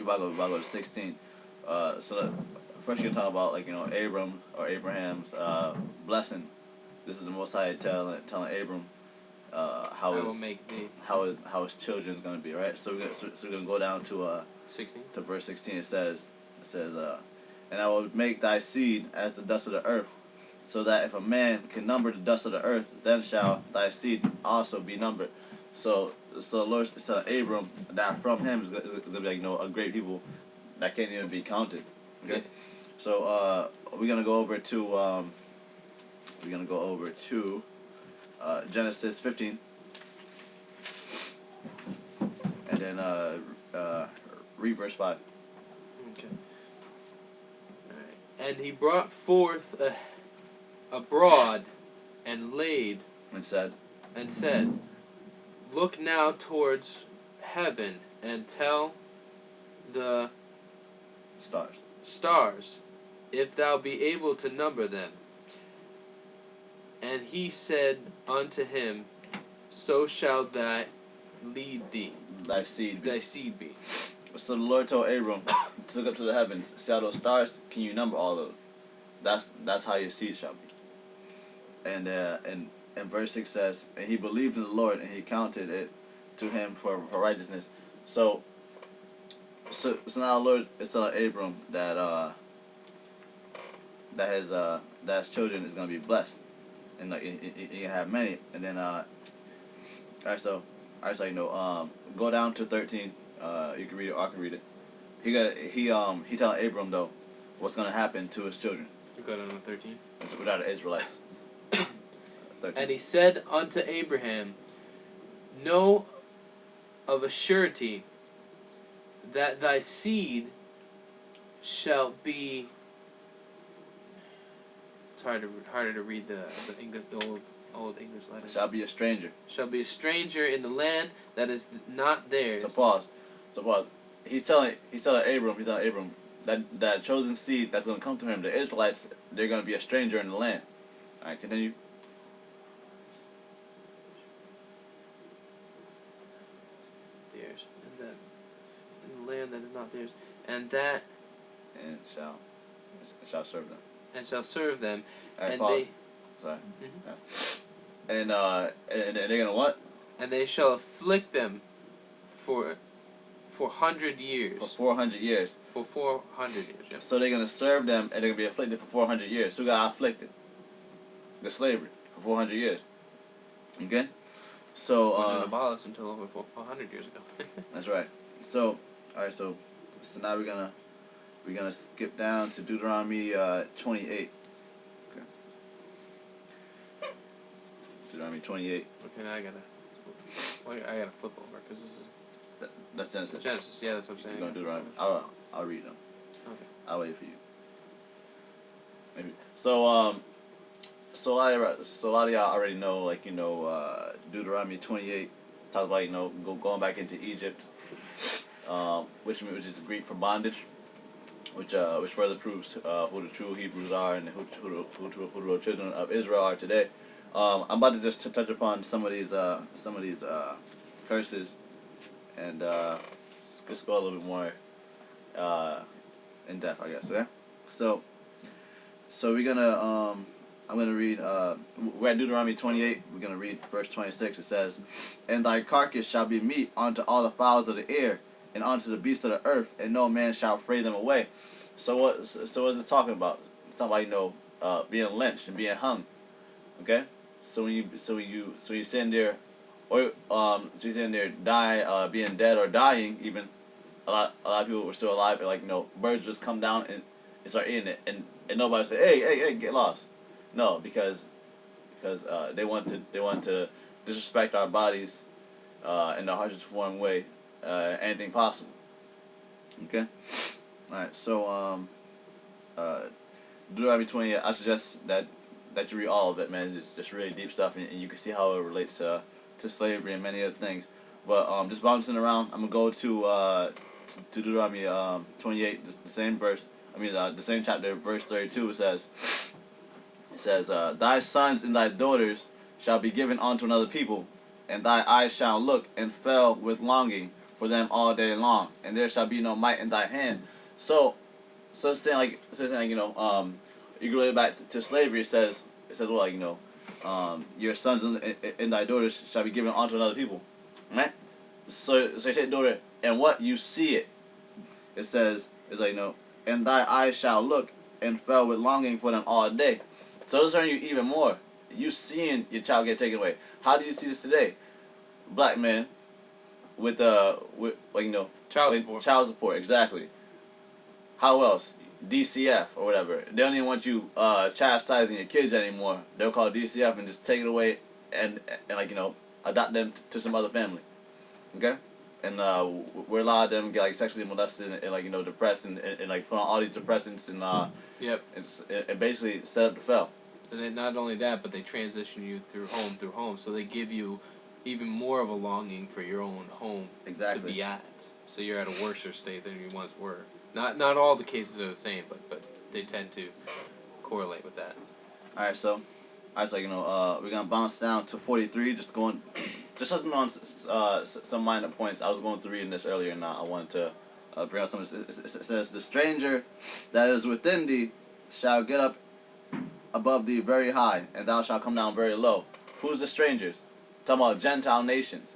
about to go to 16. First you can talk about like Abram or Abraham's blessing. This is the Most High telling Abram how his children is gonna be, right? So we're gonna go down to 16 to verse 16. It says and I will make thy seed as the dust of the earth, so that if a man can number the dust of the earth, then shall thy seed also be numbered. So the Lord said Abram that from him is gonna be like a great people that can't even be counted. Okay, so we're gonna go over to Genesis 15, and then read verse 5. Okay. Alright. And he brought forth abroad and laid And said, Look now towards heaven and tell the stars, if thou be able to number them. And he said unto him, So shall thy lead thee. Thy seed be. So the Lord told Abram to look up to the heavens, see all those stars. Can you number all of them? That's how your seed shall be. And verse 6 says, and he believed in the Lord, and he counted it to him for righteousness. So now the Lord is telling Abram that his children is gonna be blessed, and like he can have many. And then so go down to 13. You can read it, or I can read it. He telling Abram though what's gonna happen to his children. You got it on 13. Without the Israelites. 13. And he said unto Abraham, Know of a surety that thy seed shall be. It's harder to read the old English letters. Shall be a stranger. Shall be a stranger in the land that is not theirs. So pause. He's telling Abram that chosen seed that's going to come to him, the Israelites, they're going to be a stranger in the land. All right, continue. Theirs, and that in the land that is not theirs, and that shall serve them. And shall serve them. All right, and pause. they. Sorry. Mm-hmm. And they're gonna what? And they shall afflict them for 100 years. For 400 years. For 400 years. Yeah. So they're gonna serve them, and they're gonna be afflicted for 400 years. Who got afflicted? The slavery for 400 years. Okay. So which was abolished until over 400 years ago. That's right. So all right. So now we're gonna skip down to Deuteronomy 28. Okay. Deuteronomy 28. Okay, now I gotta flip over because this is. That's Genesis. Genesis, yeah, that's what I'm saying. You're gonna Deuteronomy. I'll read them. Okay. I'll wait for you. Maybe. So a lot of y'all already know, Deuteronomy 28 talks about going back into Egypt, which is Greek for bondage, which further proves who the true Hebrews are and who the children of Israel are today. I'm about to just touch upon some of these curses, and just go a little bit more in depth, I guess. Yeah. So we're gonna I'm gonna read. We're at Deuteronomy 28. We're gonna read verse 26. It says, "And thy carcass shall be meat unto all the fowls of the air, and unto the beasts of the earth, and no man shall fray them away." So what is it talking about? Somebody being lynched and being hung. Okay. So when you sitting there, or so you sitting there being dead or dying, even a lot of people were still alive, but birds just come down and start eating it, and nobody say, hey, get lost. No, because they want to disrespect our bodies in the harshest form way, anything possible. Okay. All right. So Deuteronomy 28. I suggest that you read all of it, man. It's just really deep stuff, and you can see how it relates to slavery and many other things. But just bouncing around, I'm gonna go to Deuteronomy 28, the same verse. The same chapter, verse 32. It says, "Thy sons and thy daughters shall be given unto another people, and thy eyes shall look and fail with longing for them all day long, and there shall be no might in thy hand. So it's saying like you go back to slavery. It says well, your sons and thy daughters shall be given unto another people, right? So you take daughter, and what you see it. It says it's like and thy eyes shall look and fell with longing for them all day. So it's hurting you even more. You seeing your child get taken away. How do you see this today? Black men with child support, exactly. How else? DCF or whatever. They don't even want you chastising your kids anymore. They'll call DCF and just take it away and adopt them to some other family. Okay? And we're allowed them to get like sexually molested and depressed and like put on all these depressants and Yep. and basically set up to fail. And then not only that, but they transition you through home. So they give you even more of a longing for your own home Exactly. to be at. So you're at a worse state than you once were. Not all the cases are the same, but they tend to correlate with that. All right, so we're gonna bounce down to 43. Just touching on some minor points. I was going through reading this earlier, and I wanted to bring out some. It says, "The stranger that is within thee shall get up above thee very high, and thou shalt come down very low." Who's the strangers? Talking about Gentile nations.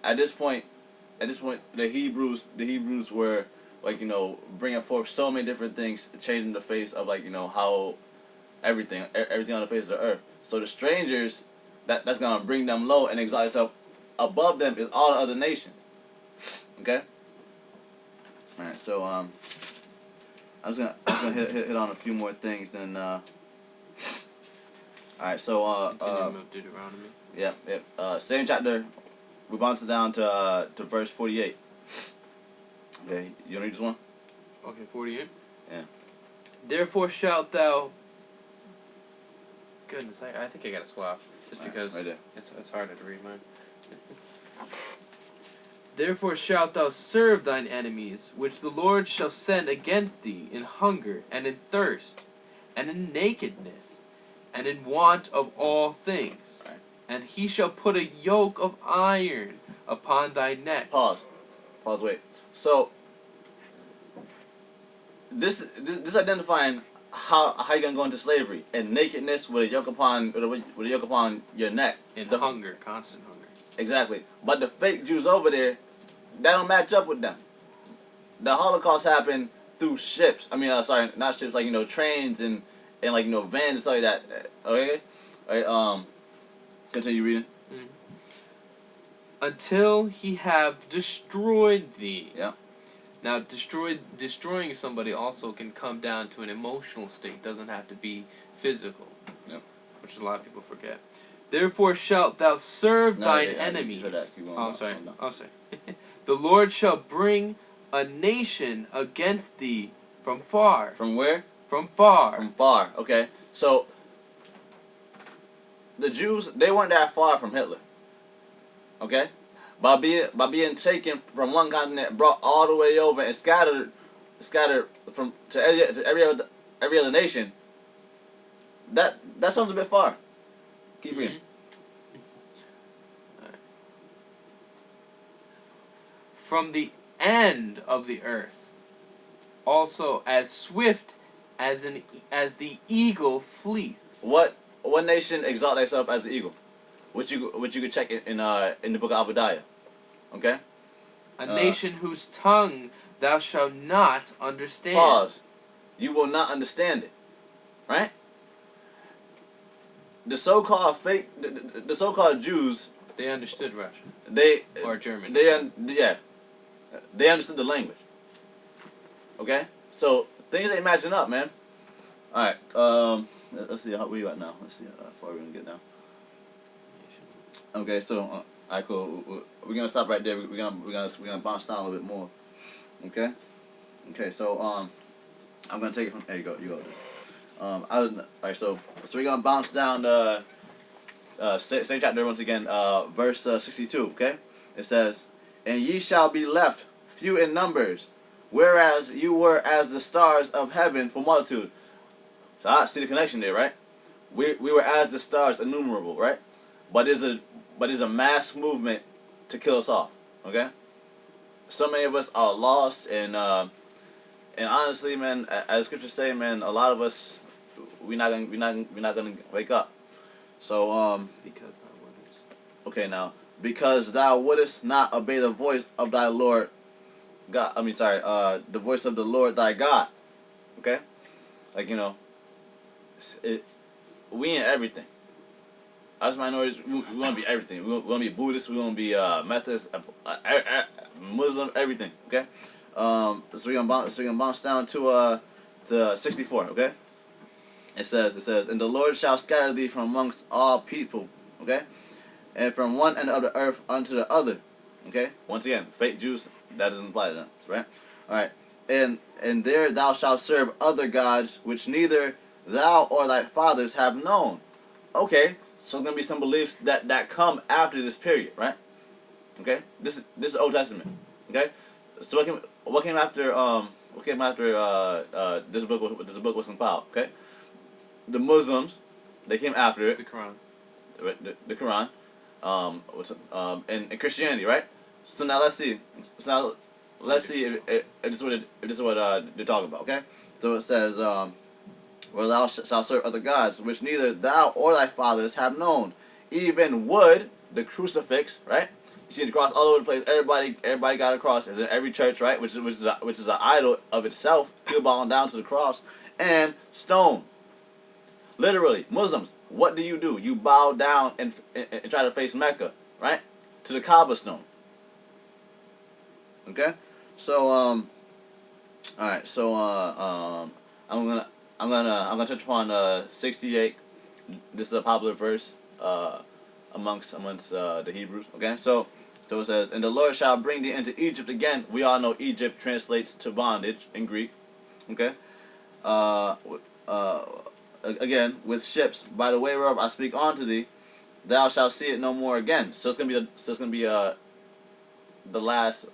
At this point, the Hebrews were bringing forth so many different things, changing the face of how everything on the face of the earth. So the strangers that's gonna bring them low and exalt itself above them is all the other nations. Okay. All right. So I was gonna hit on a few more things. Then all right. So Continuing with Deuteronomy. Yep. Same chapter. We bounce it down to verse 48. Okay, you wanna read this one? Okay, 48. Yeah. Therefore shalt thou. Goodness, I think I gotta swap just All right, because right there. it's harder to read mine. Therefore shalt thou serve thine enemies, which the Lord shall send against thee in hunger and in thirst, and in nakedness, and in want of all things. Right. And he shall put a yoke of iron upon thy neck. Pause. Wait. So this identifying how you gonna go into slavery and nakedness with a yoke upon your neck. In hunger, constant hunger. Exactly. But the fake Jews over there, that don't match up with them. The Holocaust happened through ships. I mean, sorry, not ships, trains and vans and stuff like that. Okay? Alright, continue reading. Until he have destroyed thee. Yeah. Now, destroying somebody also can come down to an emotional state. Doesn't have to be physical. Yep. Which a lot of people forget. Therefore shalt thou serve thine You enemies. said that. Keep going. I'm sorry. The Lord shall bring a nation against thee from far. From where? From far. From far. Okay. So the Jews, they weren't that far from Hitler. Okay? By being taken from one continent, brought all the way over and scattered from to every other nation. That sounds a bit far. Keep reading. Right. From the end of the earth, also as swift as the eagle fleeth. What nation exalt thyself as the eagle? Which you could check in the book of Obadiah. Okay? A nation whose tongue thou shalt not understand. Pause. You will not understand it. Right? The so-called the so-called Jews, They understood Russian. Or German. They understood the language. Okay? So things ain't matching up, man. Alright, let's see where you at now. Let's see how far we're gonna get now. Okay, so alright, cool. We're gonna stop right there. We're gonna bounce down a little bit more. Okay, so I'm gonna take it from there. You go. Alright, so we're gonna bounce down the same chapter once again, verse 62. Okay, it says, "And ye shall be left few in numbers, whereas you were as the stars of heaven for multitude." So I see the connection there, right? We were as the stars, innumerable, right? But there's a mass movement to kill us off. Okay, so many of us are lost, and honestly, man, as scriptures say, man, a lot of us we're not gonna wake up. So Because thou wouldest. okay now, because thou wouldest not obey the voice of thy Lord God. I mean, sorry, the voice of the Lord thy God. Okay, like we in everything. Us minorities, we want to be everything. We want to be Buddhist. We want to be Methodist, Muslim, everything. Okay. So we're gonna bounce down to 64. Okay. It says, and the Lord shall scatter thee from amongst all people. Okay, and from one end of the earth unto the other. Okay. Once again, fake Jews, that doesn't apply to them, right? All right. And there thou shalt serve other gods which neither thou or thy fathers have known. Okay, so there's gonna be some beliefs that come after this period, right? Okay, this is Old Testament. Okay, so what came after this book was compiled? Okay, the Muslims, they came after it. The Quran. The Quran, and Christianity, right? So now let's see. So now let's see if this is what they're talking about. Okay, so it says where thou shalt serve other gods, which neither thou or thy fathers have known, even wood, the crucifix, right? You see the cross all over the place. Everybody got a cross. It's in every church, right? Which is an idol of itself. People bowing down to the cross, and stone. Literally, Muslims, what do? You bow down and try to face Mecca, right? To the Kaaba stone. Okay, so all right, so I'm gonna touch upon 68. This is a popular verse amongst the Hebrews. Okay, so it says, and the Lord shall bring thee into Egypt again. We all know Egypt translates to bondage in Greek. Okay, again with ships by the way whereof I speak unto thee, thou shalt see it no more again. So it's gonna be the last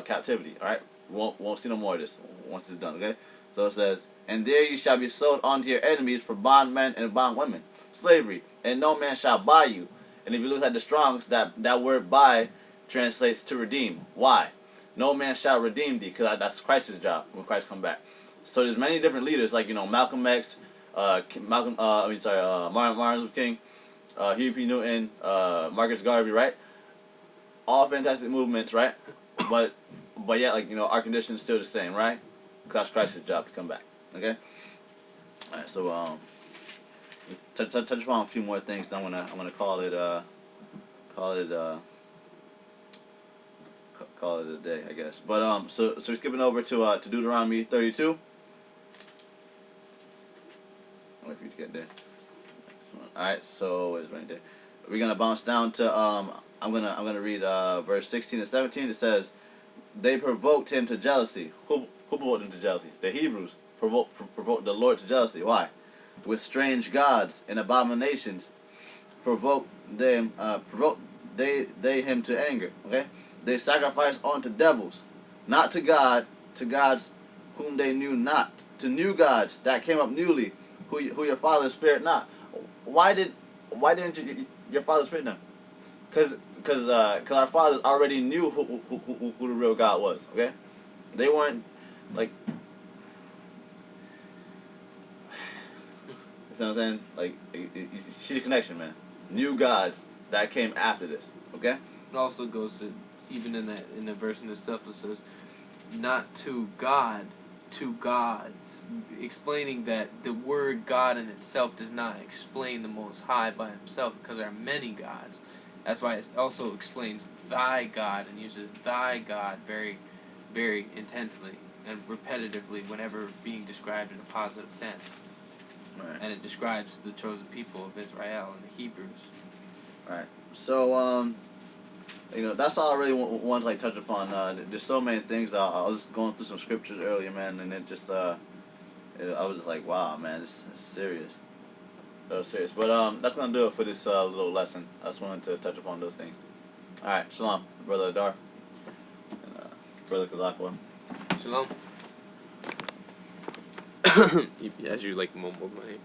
captivity. All right, won't see no more of this once it's done. Okay, so it says, and there you shall be sold unto your enemies for bondmen and bondwomen, slavery, and no man shall buy you. And if you look at the Strong's, that word buy translates to redeem. Why? No man shall redeem thee, because that's Christ's job when Christ come back. So there's many different leaders like Malcolm X, Martin Luther King, Huey P. Newton, Marcus Garvey, right? All fantastic movements, right? But yet, our condition is still the same, right? Because that's Christ's job to come back. Okay. All right. So touch upon a few more things. Then I'm gonna call it a day, I guess. But so we're skipping over to Deuteronomy 32. I'll wait for you to get there. Alright, so it's right there. We're gonna bounce down to I'm gonna read verse 16 and 17. It says, they provoked him to jealousy. Who provoked him to jealousy? The Hebrews provoked the Lord to jealousy. Why? With strange gods and abominations provoked they him to anger. Okay? They sacrificed unto devils, not to God, to gods whom they knew not, to new gods that came up newly, who your fathers feared not. Why didn't your fathers fear them? Because our fathers already knew who the real God was. Okay, they weren't like. You know what I'm saying? Like, you see the connection, man. New gods that came after this. Okay. It also goes to, even in the verse in itself, it says, not to God, to gods, explaining that the word God in itself does not explain the Most High by himself, because there are many gods. That's why it also explains thy God and uses thy God very, very intensely and repetitively whenever being described in a positive tense. Right. And it describes the chosen people of Israel and the Hebrews. Right. So that's all I really want to touch upon. There's so many things. I was going through some scriptures earlier, man, and it just I was just like, wow, man, it's serious. That was serious. But that's gonna do it for this little lesson. I just wanted to touch upon those things. All right, shalom, brother Adar, and brother Kazakwa. Shalom. As you mumbled my name.